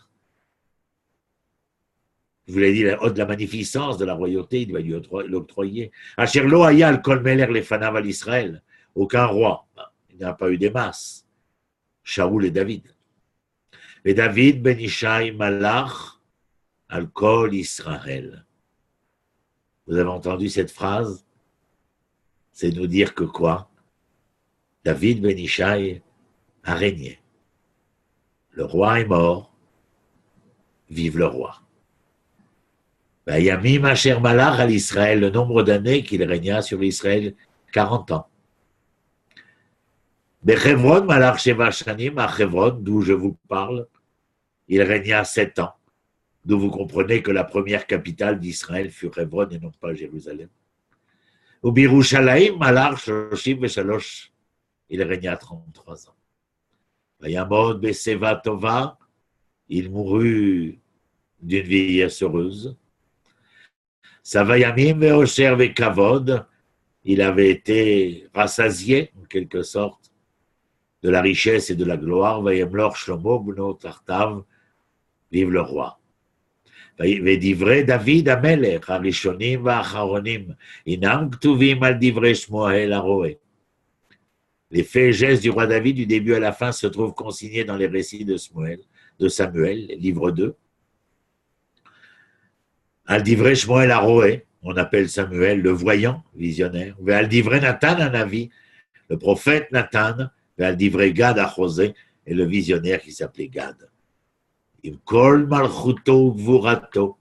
Je vous l'ai dit, de la magnificence de la royauté, il va lui l'octroyer. Asher lo hayal kol meler lefanav al Israël. Aucun roi. Il n'y a pas eu des masses. Shaoul et David. Et David ben Ishai malach al kol Israël. Vous avez entendu cette phrase? C'est nous dire que quoi? David ben Ishai a régné. Le roi est mort. Vive le roi. Yamim Asher malach al Israël, le nombre d'années qu'il régna sur Israël, 40 ans. Bechevron malach sheva shanim, à Chevron, d'où je vous parle, il régna 7 ans. D'où vous comprenez que la première capitale d'Israël fut Chevron et non pas Jérusalem. Ou Birushalayim malach shoshim veshalosh, il régna 33 ans. Vayamod beseva tova, il mourut d'une vieillesse heureuse. Savayamim veosher vekavod, il avait été rassasié, en quelque sorte, de la richesse et de la gloire. Vayemlor Shlomo bno tartav, vive le roi. Vedivrei David Amelech, Harishonim va'acharonim, inam ktuvim al divrei Shmuel haroé. Les faits et gestes du roi David, du début à la fin, se trouvent consignés dans les récits de Samuel, livre 2. Al divrei Shmuel haroé, on appelle Samuel le voyant, visionnaire. Al divrei Nathan Hanavi, le prophète Nathan. Al divrei Gad achosé, et le visionnaire qui s'appelait Gad. Im kol malchuto gvurato,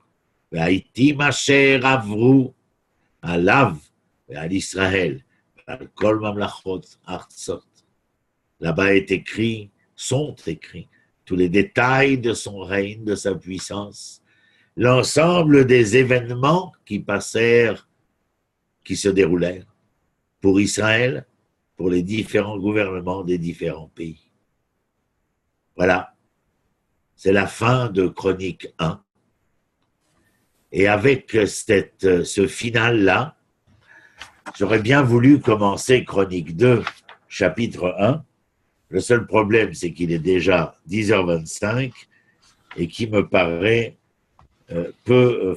ve'aitim asher avru alav ve'al Israël, ve'al kol mamlachot artzot. Là-bas sont écrits tous les détails de son règne, de sa puissance, l'ensemble des événements qui se déroulèrent pour Israël, pour les différents gouvernements des différents pays. Voilà. C'est la fin de Chronique 1. Et avec ce final-là, j'aurais bien voulu commencer Chronique 2, chapitre 1. Le seul problème, c'est qu'il est déjà 10h25 et qui me paraît peu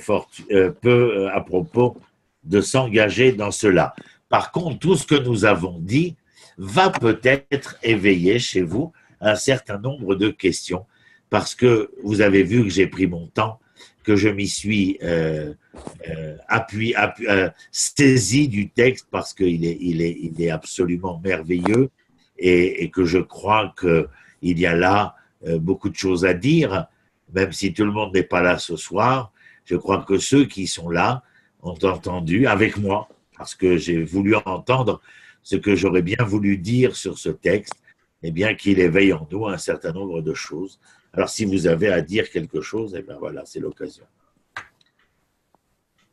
à propos de s'engager dans cela. Par contre, tout ce que nous avons dit va peut-être éveiller chez vous un certain nombre de questions, parce que vous avez vu que j'ai pris mon temps, que je m'y suis saisi du texte, parce qu'il est absolument merveilleux, et que je crois qu'il y a là beaucoup de choses à dire, même si tout le monde n'est pas là ce soir. Je crois que ceux qui sont là ont entendu avec moi, parce que j'ai voulu entendre ce que j'aurais bien voulu dire sur ce texte, et bien qu'il éveille en nous un certain nombre de choses. Alors, si vous avez à dire quelque chose, eh bien voilà, c'est l'occasion.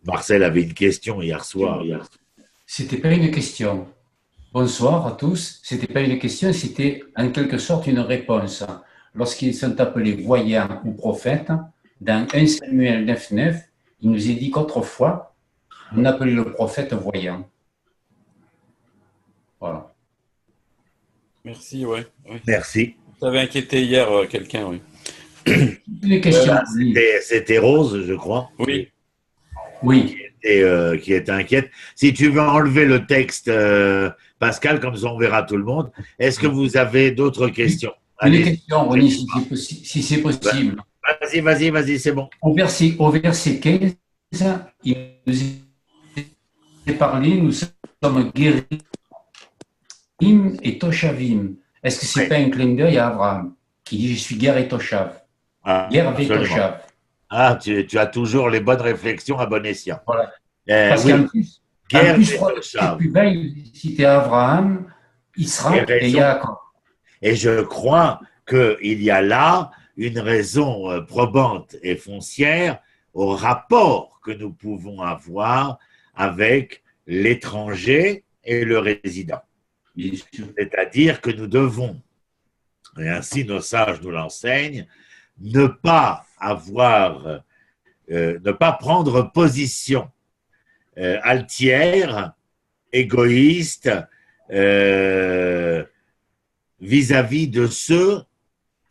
Marcel avait une question hier soir. C'était pas une question. Bonsoir à tous. C'était pas une question, c'était en quelque sorte une réponse. Lorsqu'ils sont appelés voyants ou prophètes, dans 1 Samuel 9,9, il nous est dit qu'autrefois, on appelait le prophète voyant. Voilà. Merci, ouais. Ouais. Merci. Ça avait inquiété hier quelqu'un, oui. Une question. C'était Rose, je crois. Oui. Oui. Qui était inquiète. Si tu veux enlever le texte, Pascal, comme ça on verra tout le monde. Est-ce que vous avez d'autres questions? Une question, Ronnie, si c'est possible. Vas-y, c'est bon. Au verset 15, il nous est parlé, nous sommes guéris et Toshavim. Est-ce que ce n'est pas un clin d'œil à Abraham qui dit je suis guerre et Toshav? Guerre et Toshav. Ah, tu as toujours les bonnes réflexions à bon escient. Voilà. Parce qu'en plus, je crois que c'est plus bas, il citait Abraham, Israël et Jacob. Et je crois qu'il y a là une raison probante et foncière au rapport que nous pouvons avoir avec l'étranger et le résident. C'est-à-dire que nous devons, et ainsi nos sages nous l'enseignent, ne pas prendre position altière, égoïste, vis-à-vis de ceux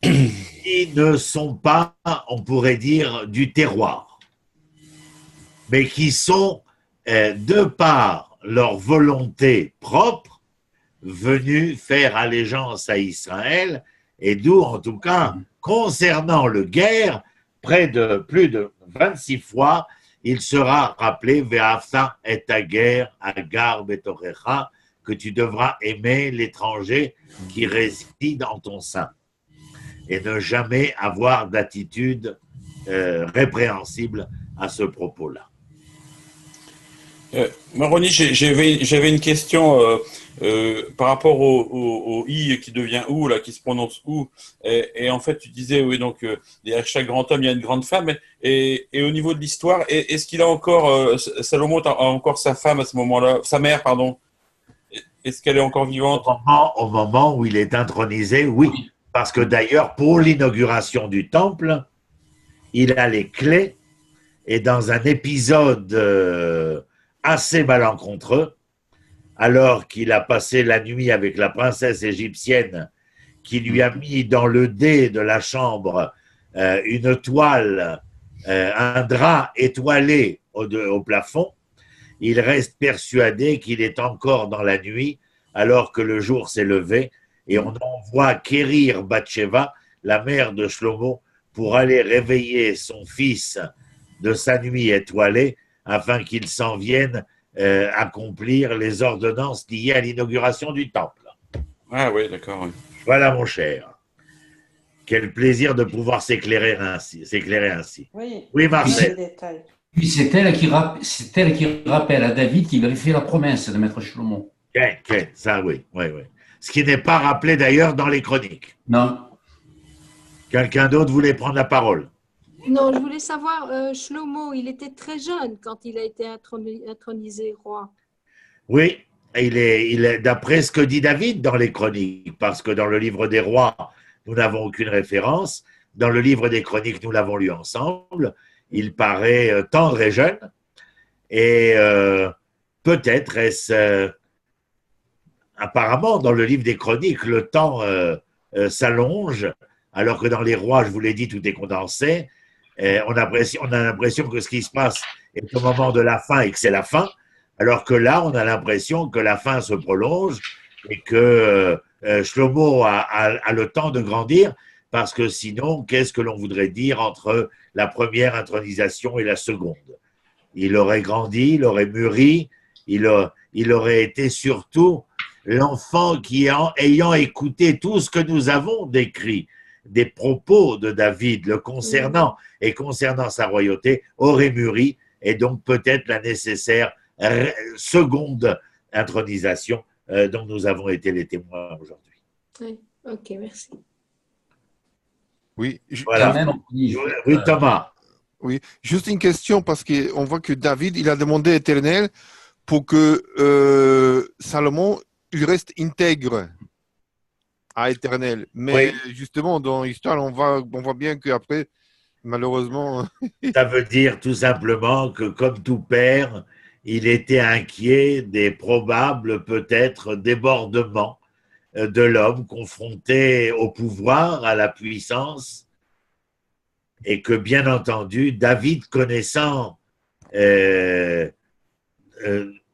qui ne sont pas, on pourrait dire, du terroir, mais qui sont, de par leur volonté propre, venus faire allégeance à Israël, et d'où, en tout cas, concernant le guerre, plus de 26 fois, il sera rappelé Ve'afta et ta guerre, Agar betorecha, que tu devras aimer l'étranger qui réside en ton sein et ne jamais avoir d'attitude répréhensible à ce propos-là. Maroni, j'avais une question par rapport au i qui devient ou, là, qui se prononce ou. Et en fait, tu disais, oui, donc, derrière chaque grand homme, il y a une grande femme. Et au niveau de l'histoire, est-ce qu'il a encore, Salomon a encore sa femme à ce moment-là, sa mère, pardon? Est-ce qu'elle est encore vivante? Au moment où il est intronisé, oui. Parce que d'ailleurs, pour l'inauguration du temple, il a les clés. Et dans un épisode assez malencontreux, alors qu'il a passé la nuit avec la princesse égyptienne qui lui a mis dans le dé de la chambre une toile, un drap étoilé au plafond, il reste persuadé qu'il est encore dans la nuit alors que le jour s'est levé et on envoie quérir Bathsheba, la mère de Shlomo, pour aller réveiller son fils de sa nuit étoilée afin qu'il s'en vienne accomplir les ordonnances liées à l'inauguration du temple. Ah oui, d'accord. Oui. Voilà, mon cher. Quel plaisir de pouvoir s'éclairer ainsi. Oui, Marcel. Puis c'est elle qui rappelle à David qu'il avait fait la promesse de mettre Shlomo. Ça, oui. Ce qui n'est pas rappelé d'ailleurs dans les chroniques. Non. Quelqu'un d'autre voulait prendre la parole? Non, je voulais savoir, Shlomo, il était très jeune quand il a été intronisé roi. Oui, il est d'après ce que dit David dans les chroniques, parce que dans le livre des rois, nous n'avons aucune référence. Dans le livre des chroniques, nous l'avons lu ensemble. Il paraît tendre et jeune. Et peut-être est-ce… apparemment, dans le livre des chroniques, le temps s'allonge, alors que dans les rois, je vous l'ai dit, tout est condensé. On a l'impression que ce qui se passe est au moment de la fin et que c'est la fin, alors que là, on a l'impression que la fin se prolonge et que Shlomo a le temps de grandir, parce que sinon, qu'est-ce que l'on voudrait dire entre la première intronisation et la seconde? Il aurait grandi, il aurait mûri, il aurait été surtout l'enfant qui, ayant écouté tout ce que nous avons décrit, des propos de David le concernant et concernant sa royauté, aurait mûri, et donc peut-être la nécessaire seconde intronisation dont nous avons été les témoins aujourd'hui. Oui, ok, merci. Oui, voilà. Oui, Thomas. Oui, juste une question, parce qu'on voit que David, il a demandé à l'Éternel pour que Salomon il reste intègre à éternel. Mais justement, dans l'histoire, on voit bien qu'après, malheureusement, Ça veut dire tout simplement que, comme tout père, il était inquiet des probables, peut-être, débordements de l'homme confronté au pouvoir, à la puissance, et que, bien entendu, David, connaissant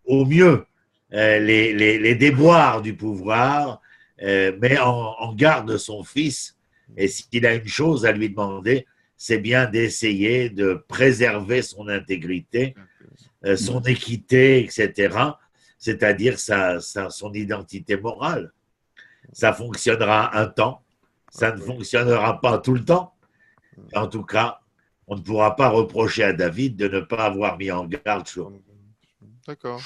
au mieux les déboires du pouvoir, met en garde son fils, et s'il a une chose à lui demander, c'est bien d'essayer de préserver son intégrité, son équité, etc., c'est-à-dire son identité morale. Ça fonctionnera un temps, ça ne fonctionnera pas tout le temps. En tout cas, on ne pourra pas reprocher à David de ne pas avoir mis en garde Shlomo. D'accord.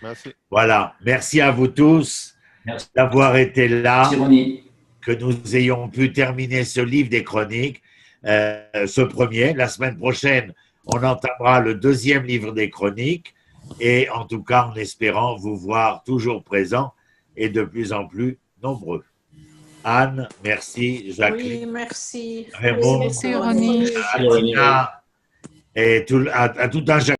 Merci. Voilà, merci à vous tous Merci. d'avoir été là, Merci, Ronnie. que nous ayons pu terminer ce livre des chroniques, ce premier. La semaine prochaine, on entamera le deuxième livre des chroniques, et en tout cas en espérant vous voir toujours présents et de plus en plus nombreux. Anne, merci. Jacqueline, Oui, merci. Raymond, Merci, Ronnie. Atina, et à tout un chacun.